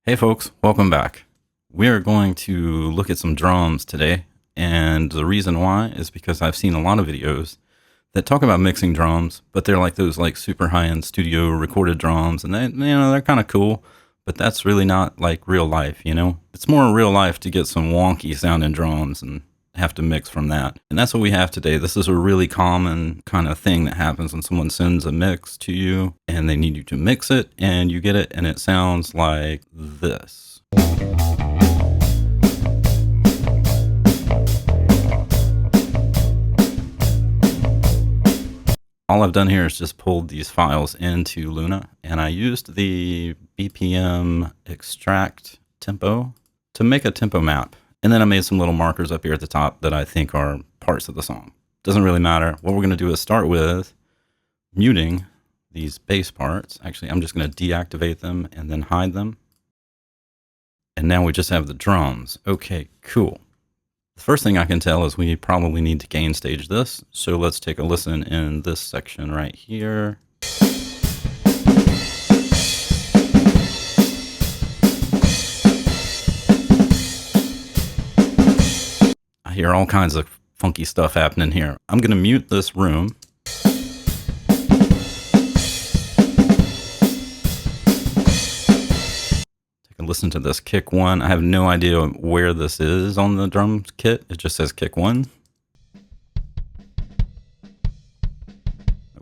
Hey folks, welcome back. We're going to look at some drums today, and the reason why is because I've seen a lot of videos that talk about mixing drums, but they're like those like super high-end studio recorded drums, and they're kind of cool, but that's really not like real life, you know? It's more real life to get some wonky sounding drums and have to mix from that. And that's what we have today. This is a really common kind of thing that happens when someone sends a mix to you and they need you to mix it, and you get it and it sounds like this. All I've done here is just pulled these files into Luna, and I used the BPM extract tempo to make a tempo map. And then I made some little markers up here at the top that I think are parts of the song. Doesn't really matter. What we're going to do is start with muting these bass parts. Actually, I'm just going to deactivate them and then hide them. And now we just have the drums. Okay, cool. The first thing I can tell is we probably need to gain stage this. So let's take a listen in this section right here. I hear all kinds of funky stuff happening here. I'm going to mute this room. Take a listen to this kick one. I have no idea where this is on the drum kit. It just says kick one.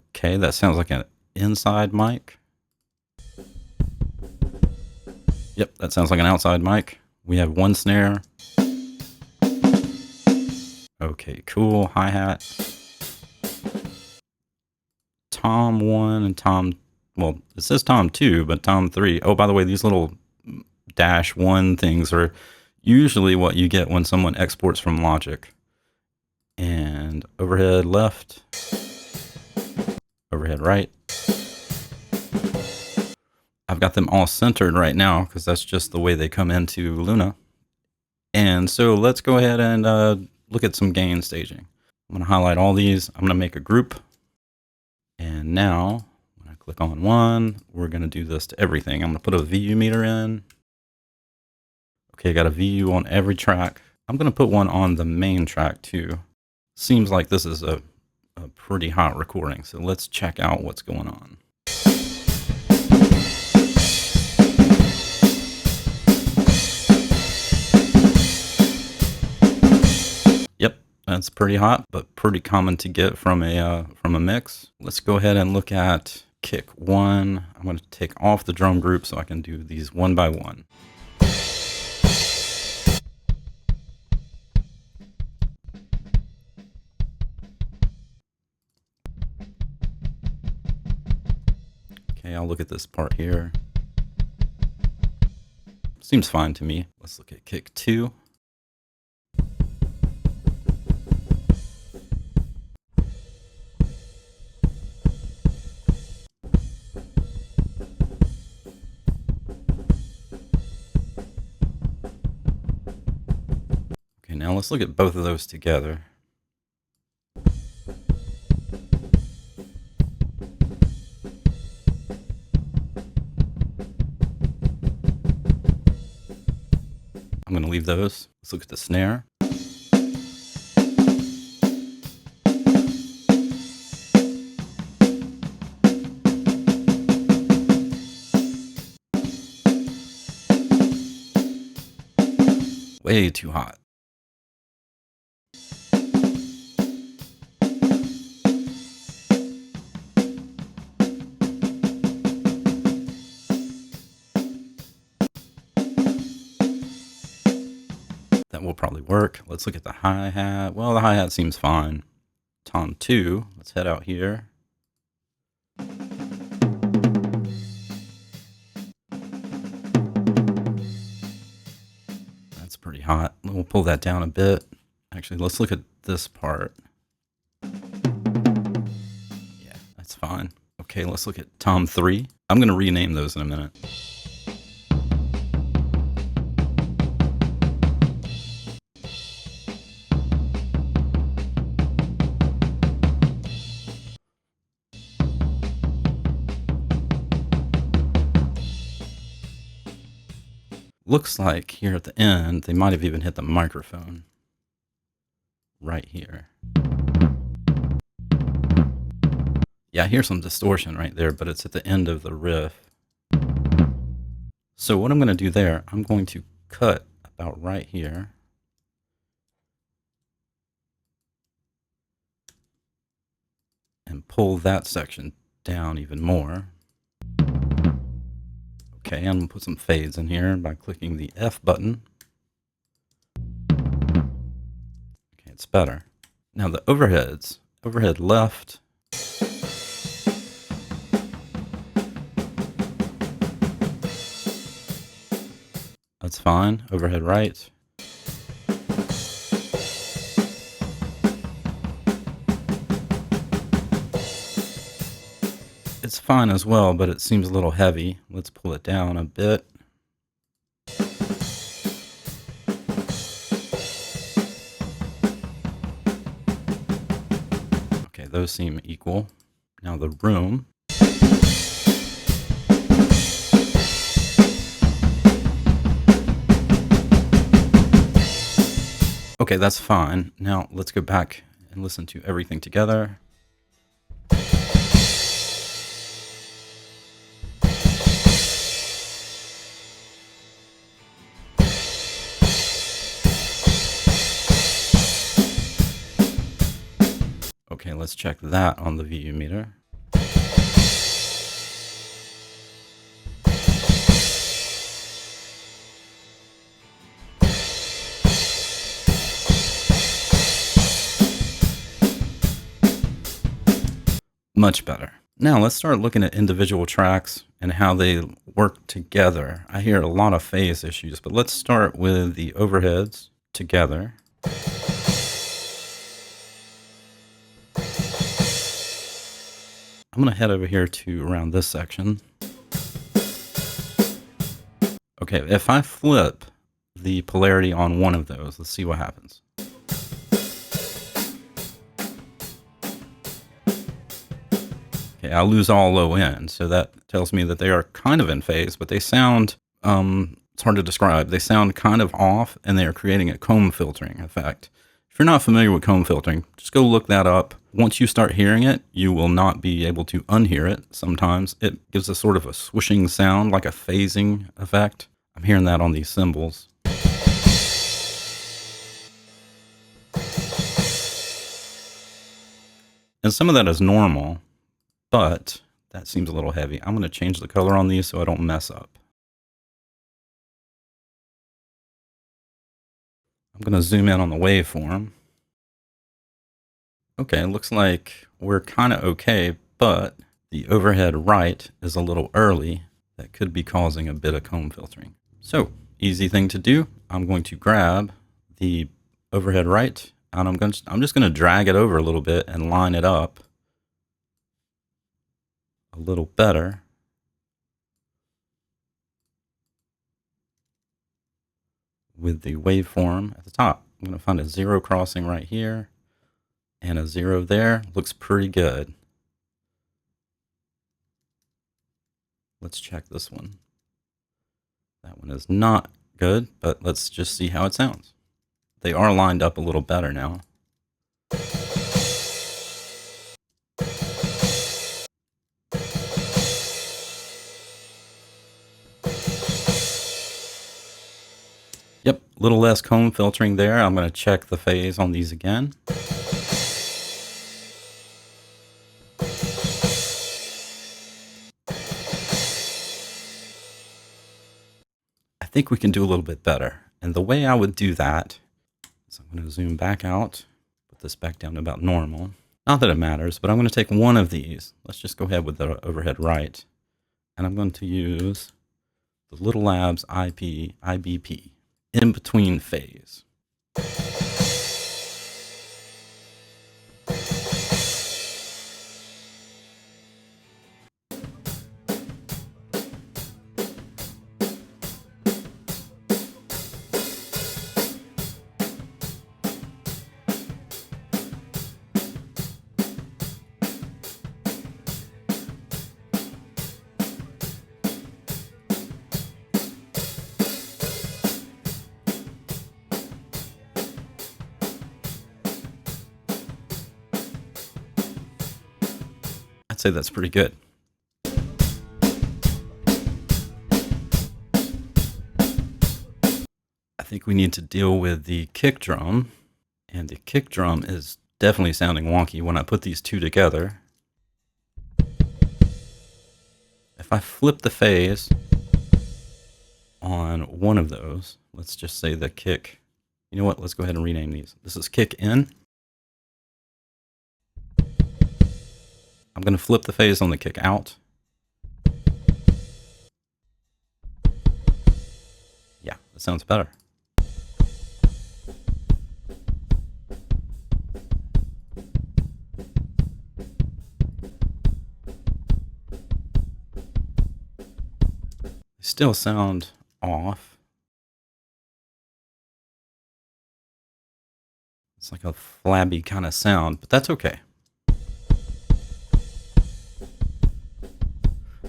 Okay, that sounds like an inside mic. Yep, that sounds like an outside mic. We have one snare. Okay, cool. Hi-hat. Tom 1 and Tom, well, it says Tom 2, but Tom 3. Oh, by the way, these little -1 things are usually what you get when someone exports from Logic. And overhead left, overhead right. I've got them all centered right now because that's just the way they come into Luna. And so let's go ahead and look at some gain staging. I'm going to highlight all these. I'm going to make a group. And now when I click on one, we're going to do this to everything. I'm going to put a VU meter in. Okay, I got a VU on every track. I'm going to put one on the main track too. Seems like this is a pretty hot recording. So let's check out what's going on. That's pretty hot, but pretty common to get from a mix. Let's go ahead and look at kick one. I'm going to take off the drum group so I can do these one by one. Okay, I'll look at this part here. Seems fine to me. Let's look at kick two. Now let's look at both of those together. I'm going to leave those. Let's look at the snare. Way too hot. That will probably work. Let's look at the hi-hat. Well, the hi-hat seems fine. Tom 2, let's head out here. That's pretty hot. We'll pull that down a bit. Actually, let's look at this part. Yeah, that's fine. Okay, let's look at Tom 3. I'm going to rename those in a minute. Looks like here at the end, they might have even hit the microphone right here. Yeah, I hear some distortion right there, but it's at the end of the riff. So what I'm going to do there, I'm going to cut about right here. And pull that section down even more. Okay, I'm going to put some fades in here by clicking the F button. Okay, it's better. Now the overheads. Overhead left. That's fine. Overhead right. It's fine as well, but it seems a little heavy. Let's pull it down a bit. Okay, those seem equal. Now the room. Okay, that's fine. Now let's go back and listen to everything together. Okay, let's check that on the VU meter. Much better. Now let's start looking at individual tracks and how they work together. I hear a lot of phase issues, but let's start with the overheads together. I'm going to head over here to around this section. Okay, if I flip the polarity on one of those, let's see what happens. Okay, I lose all low end, so that tells me that they are kind of in phase, but they sound, it's hard to describe. They sound kind of off, and they are creating a comb filtering effect. If you're not familiar with comb filtering, just go look that up. Once you start hearing it, you will not be able to unhear it. Sometimes it gives a sort of a swishing sound, like a phasing effect. I'm hearing that on these cymbals. And some of that is normal, but that seems a little heavy. I'm going to change the color on these so I don't mess up. I'm going to zoom in on the waveform. Okay, it looks like we're kind of okay, but the overhead right is a little early. That could be causing a bit of comb filtering. So, easy thing to do. I'm going to grab the overhead right, and I'm just going to drag it over a little bit and line it up a little better. With the waveform at the top. I'm going to find a zero crossing right here and a zero there. Looks pretty good. Let's check this one. That one is not good, but let's just see how it sounds. They are lined up a little better now. Yep, a little less comb filtering there. I'm going to check the phase on these again. I think we can do a little bit better. And the way I would do that is I'm going to zoom back out, put this back down to about normal. Not that it matters, but I'm going to take one of these. Let's just go ahead with the overhead right. And I'm going to use the Little Labs IBP in between phase. I'd say that's pretty good. I think we need to deal with the kick drum, and the kick drum is definitely sounding wonky when I put these two together. If I flip the phase on one of those, let's just say the kick, you know what, let's go ahead and rename these. This is kick in. I'm going to flip the phase on the kick out. Yeah, that sounds better. Still sound off. It's like a flabby kind of sound, but that's okay.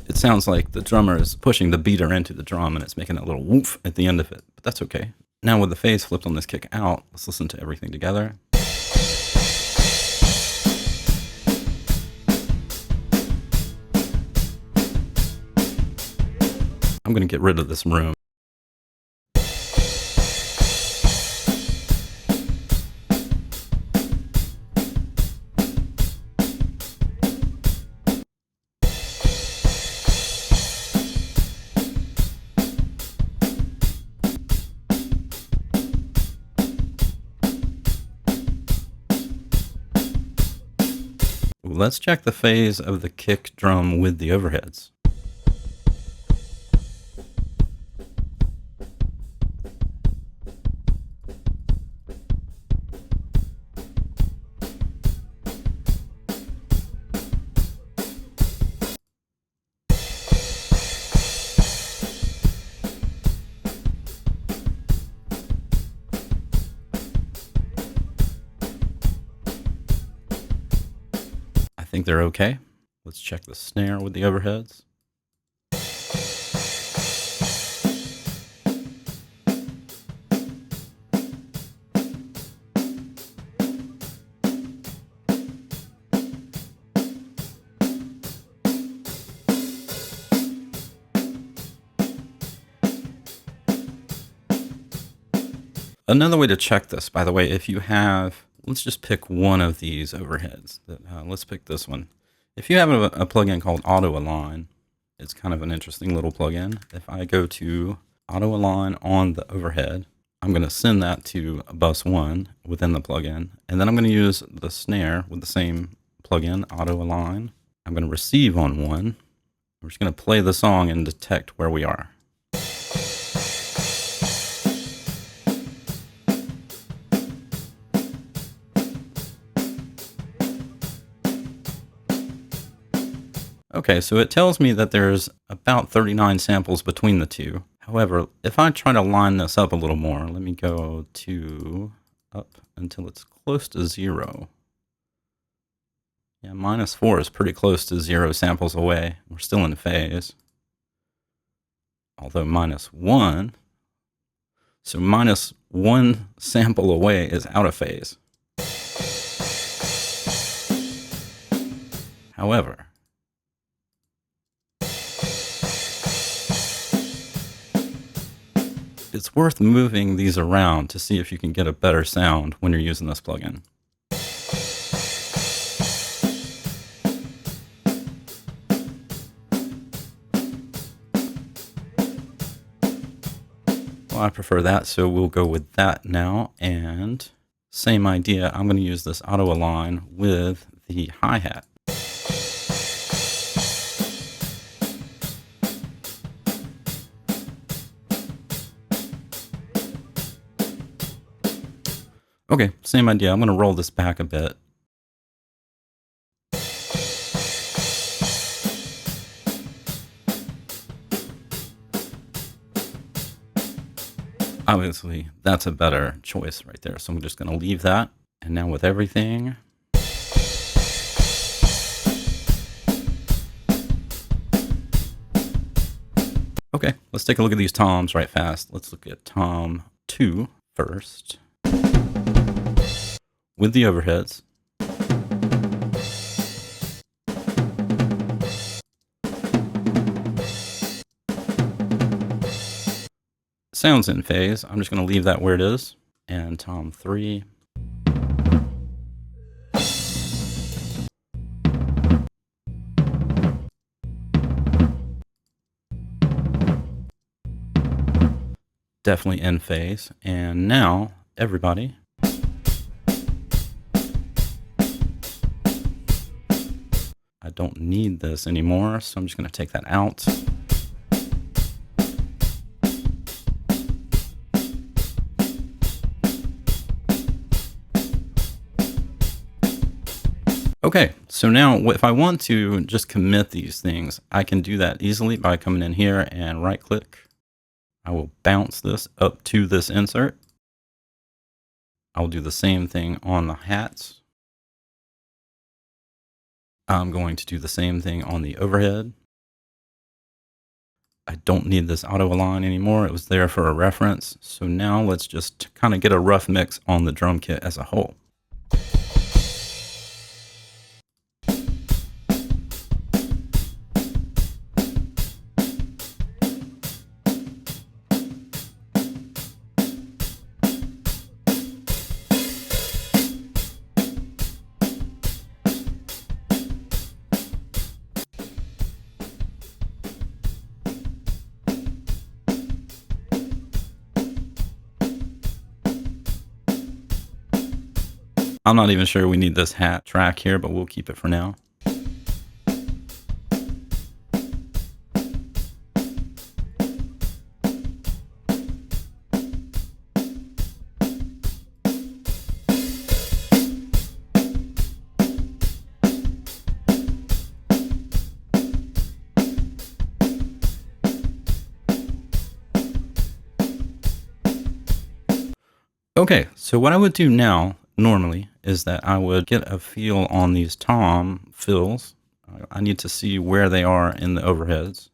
It sounds like the drummer is pushing the beater into the drum and it's making a little woof at the end of it, but that's okay. Now with the phase flipped on this kick out, let's listen to everything together. I'm going to get rid of this room. Let's check the phase of the kick drum with the overheads. I think they're okay. Let's check the snare with the overheads. Another way to check this, by the way, if you have, let's just pick one of these overheads. Let's pick this one. If you have a plugin called Auto Align, it's kind of an interesting little plugin. If I go to Auto Align on the overhead, I'm going to send that to bus 1 within the plugin. And then I'm going to use the snare with the same plugin, Auto Align. I'm going to receive on 1. We're just going to play the song and detect where we are. Okay, so it tells me that there's about 39 samples between the two. However, if I try to line this up a little more, let me go up until it's close to 0. Yeah, -4 is pretty close to 0 samples away. We're still in phase. Although -1, so -1 sample away is out of phase. However, it's worth moving these around to see if you can get a better sound when you're using this plugin. Well, I prefer that, so we'll go with that now. And same idea, I'm going to use this Auto Align with the hi-hat. Okay, same idea. I'm going to roll this back a bit. Obviously, that's a better choice right there. So I'm just going to leave that. And now with everything. Okay, let's take a look at these toms right fast. Let's look at tom 2 first. With the overheads. Sounds in phase. I'm just going to leave that where it is. And tom 3. Definitely in phase. And now, everybody. I don't need this anymore, so I'm just going to take that out. Okay, so now if I want to just commit these things, I can do that easily by coming in here and right click. I will bounce this up to this insert. I'll do the same thing on the hats. I'm going to do the same thing on the overhead. I don't need this auto align anymore. It was there for a reference. So now let's just kind of get a rough mix on the drum kit as a whole. I'm not even sure we need this hat track here, but we'll keep it for now. Okay, so what I would do now, normally, is that I would get a feel on these tom fills. I need to see where they are in the overheads.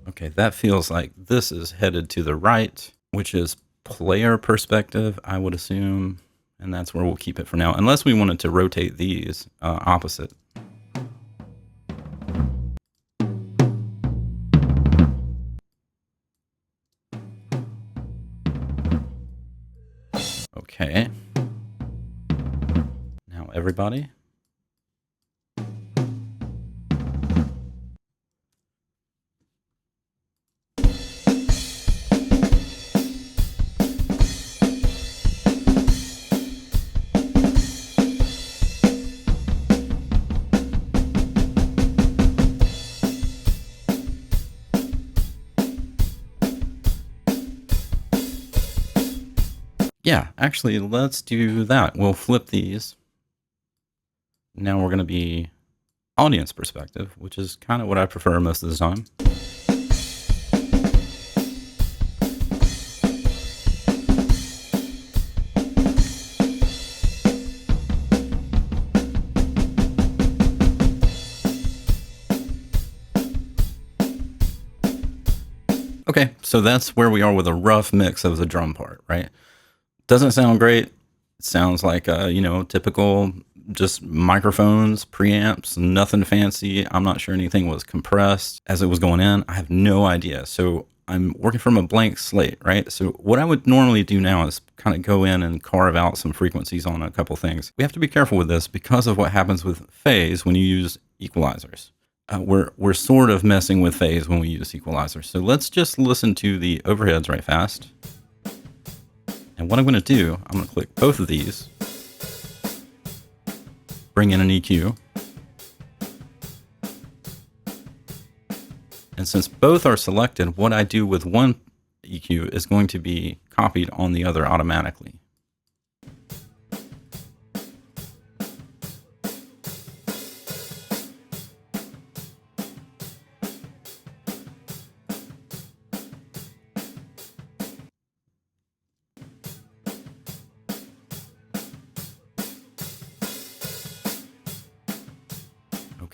Okay, that feels like this is headed to the right, which is player perspective, I would assume. And that's where we'll keep it for now, unless we wanted to rotate these opposite. Okay. Now everybody. Yeah, actually, let's do that. We'll flip these. Now we're going to be audience perspective, which is kind of what I prefer most of the time. Okay, so that's where we are with a rough mix of the drum part, right? Doesn't sound great. It sounds like, typical just microphones, preamps, nothing fancy. I'm not sure anything was compressed as it was going in. I have no idea. So I'm working from a blank slate, right? So what I would normally do now is kind of go in and carve out some frequencies on a couple things. We have to be careful with this because of what happens with phase when you use equalizers. We're sort of messing with phase when we use equalizers. So let's just listen to the overheads right fast. And what I'm going to do, I'm going to click both of these, bring in an EQ. And since both are selected, what I do with one EQ is going to be copied on the other automatically.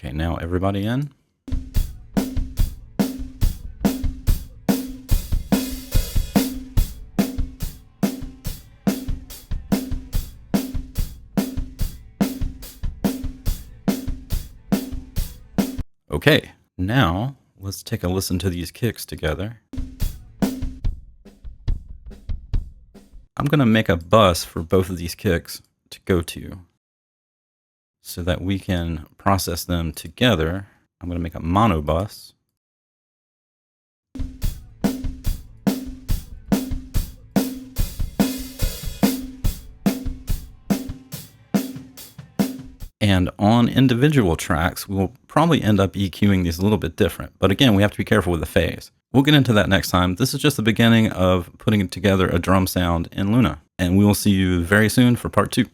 Okay, now everybody in. Okay, now let's take a listen to these kicks together. I'm going to make a bus for both of these kicks to go to so that we can process them together. I'm going to make a mono bus. And on individual tracks, we'll probably end up EQing these a little bit different. But again, we have to be careful with the phase. We'll get into that next time. This is just the beginning of putting together a drum sound in Luna. And we will see you very soon for part 2.